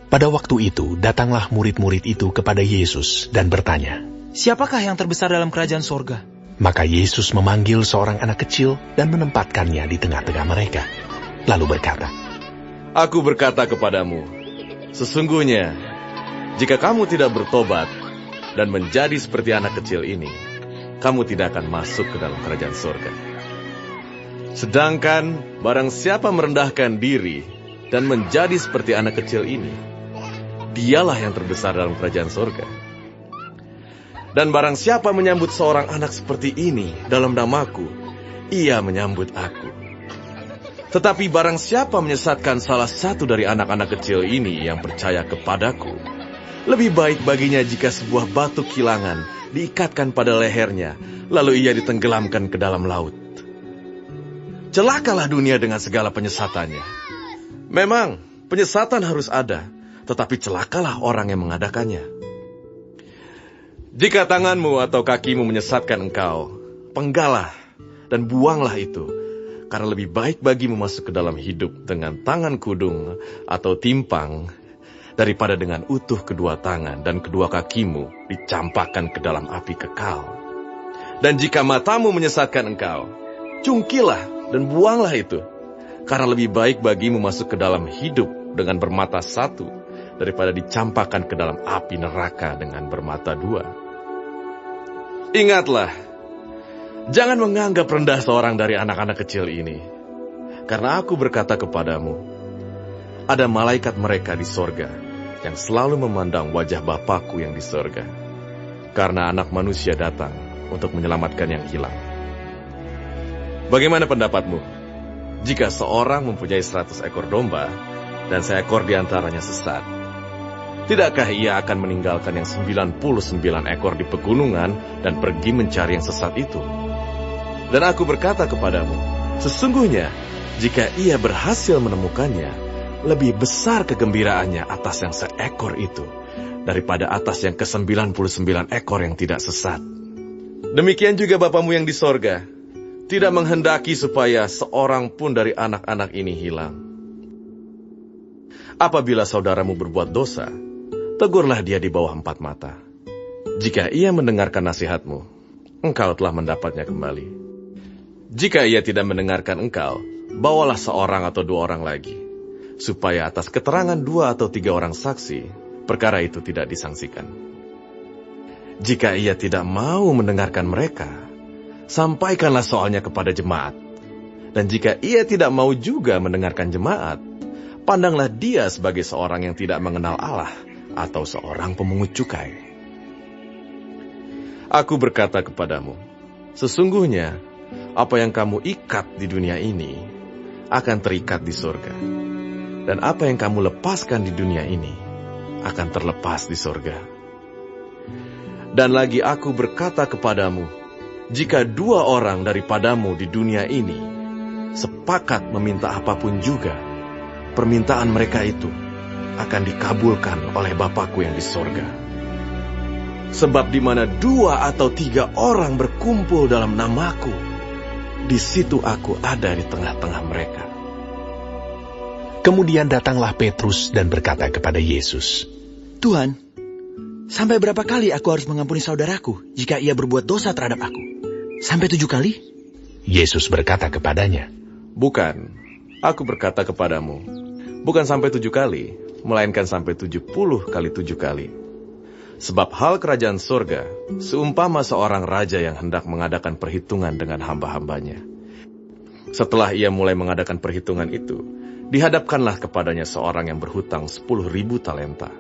Pada waktu itu, datanglah murid-murid itu kepada Yesus dan bertanya, "Siapakah yang terbesar dalam kerajaan sorga?" Maka Yesus memanggil seorang anak kecil dan menempatkannya di tengah-tengah mereka. Lalu berkata, Aku berkata kepadamu, sesungguhnya, jika kamu tidak bertobat dan menjadi seperti anak kecil ini, kamu tidak akan masuk ke dalam kerajaan surga. Sedangkan barang siapa merendahkan diri dan menjadi seperti anak kecil ini, dialah yang terbesar dalam kerajaan surga. Dan barang siapa menyambut seorang anak seperti ini dalam namaku, ia menyambut aku. Tetapi barang siapa menyesatkan salah satu dari anak-anak kecil ini yang percaya kepadaku, lebih baik baginya jika sebuah batu kilangan diikatkan pada lehernya, lalu ia ditenggelamkan ke dalam laut. Celakalah dunia dengan segala penyesatannya. Memang, penyesatan harus ada, tetapi celakalah orang yang mengadakannya. Jika tanganmu atau kakimu menyesatkan engkau, penggalah dan buanglah itu, karena lebih baik bagimu masuk ke dalam hidup dengan tangan kudung atau timpang, daripada dengan utuh kedua tangan dan kedua kakimu dicampakkan ke dalam api kekal. Dan jika matamu menyesatkan engkau, cungkilah dan buanglah itu, karena lebih baik bagimu masuk ke dalam hidup dengan bermata satu, daripada dicampakkan ke dalam api neraka dengan bermata dua. Ingatlah, jangan menganggap rendah seorang dari anak-anak kecil ini, karena aku berkata kepadamu, ada malaikat mereka di sorga yang selalu memandang wajah Bapakku yang di sorga, karena anak manusia datang untuk menyelamatkan yang hilang. Bagaimana pendapatmu? Jika seorang mempunyai 100 ekor domba, dan seekor diantaranya sesat, tidakkah ia akan meninggalkan yang 99 ekor di pegunungan dan pergi mencari yang sesat itu? Dan aku berkata kepadamu, sesungguhnya jika ia berhasil menemukannya, lebih besar kegembiraannya atas yang seekor itu daripada atas yang ke-99 ekor yang tidak sesat. Demikian juga Bapamu yang di sorga tidak menghendaki supaya seorang pun dari anak-anak ini hilang. Apabila saudaramu berbuat dosa, tegurlah dia di bawah 4 mata. Jika ia mendengarkan nasihatmu, engkau telah mendapatnya kembali. Jika ia tidak mendengarkan engkau, bawalah seorang atau 2 orang lagi, supaya atas keterangan 2 atau 3 orang saksi, perkara itu tidak disangsikan. Jika ia tidak mau mendengarkan mereka, sampaikanlah soalnya kepada jemaat. Dan jika ia tidak mau juga mendengarkan jemaat, pandanglah dia sebagai seorang yang tidak mengenal Allah, atau seorang pemungut cukai. Aku berkata kepadamu, sesungguhnya apa yang kamu ikat di dunia ini akan terikat di surga, dan apa yang kamu lepaskan di dunia ini akan terlepas di surga. Dan lagi aku berkata kepadamu, jika 2 orang daripadamu di dunia ini sepakat meminta apapun juga, permintaan mereka itu akan dikabulkan oleh Bapakku yang di sorga. Sebab di mana 2 atau 3 orang berkumpul dalam namaku, di situ aku ada di tengah-tengah mereka. Kemudian datanglah Petrus dan berkata kepada Yesus, "Tuhan, sampai berapa kali aku harus mengampuni saudaraku jika ia berbuat dosa terhadap aku? Sampai 7 kali?" Yesus berkata kepadanya, Bukan, aku berkata kepadamu, bukan sampai 7 kali, melainkan sampai 70 kali 7 kali. Sebab hal kerajaan surga seumpama seorang raja yang hendak mengadakan perhitungan dengan hamba-hambanya. Setelah ia mulai mengadakan perhitungan itu, dihadapkanlah kepadanya seorang yang berhutang 10.000 talenta.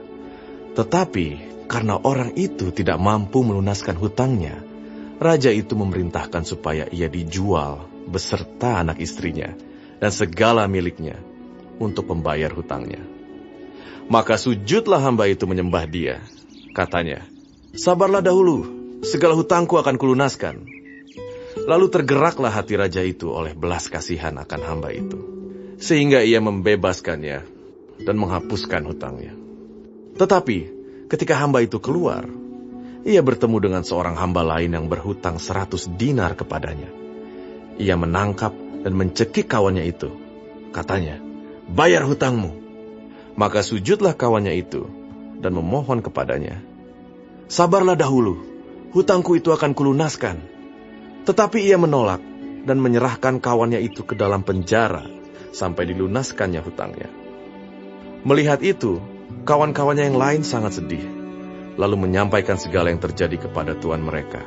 Tetapi karena orang itu tidak mampu melunaskan hutangnya, raja itu memerintahkan supaya ia dijual beserta anak istrinya dan segala miliknya untuk membayar hutangnya. Maka sujudlah hamba itu menyembah dia. Katanya, sabarlah dahulu, segala hutangku akan kulunaskan. Lalu tergeraklah hati raja itu oleh belas kasihan akan hamba itu, sehingga ia membebaskannya dan menghapuskan hutangnya. Tetapi ketika hamba itu keluar, ia bertemu dengan seorang hamba lain yang berhutang 100 dinar kepadanya. Ia menangkap dan mencekik kawannya itu. Katanya, bayar hutangmu. Maka sujudlah kawannya itu dan memohon kepadanya, "Sabarlah dahulu, hutangku itu akan kulunaskan." Tetapi ia menolak dan menyerahkan kawannya itu ke dalam penjara sampai dilunaskannya hutangnya. Melihat itu, kawan-kawannya yang lain sangat sedih, lalu menyampaikan segala yang terjadi kepada tuan mereka.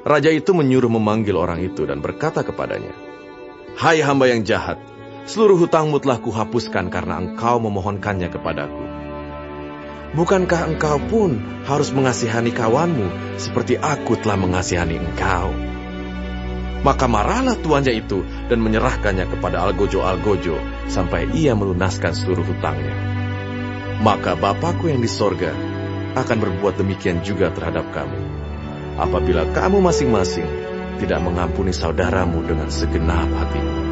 Raja itu menyuruh memanggil orang itu dan berkata kepadanya, "Hai hamba yang jahat, seluruh hutangmu telah kuhapuskan karena engkau memohonkannya kepadaku. Bukankah engkau pun harus mengasihani kawanmu seperti aku telah mengasihani engkau?" Maka marahlah tuannya itu dan menyerahkannya kepada algojo-algojo sampai ia melunaskan seluruh hutangnya. Maka Bapakku yang di sorga akan berbuat demikian juga terhadap kamu, apabila kamu masing-masing tidak mengampuni saudaramu dengan segenap hatimu.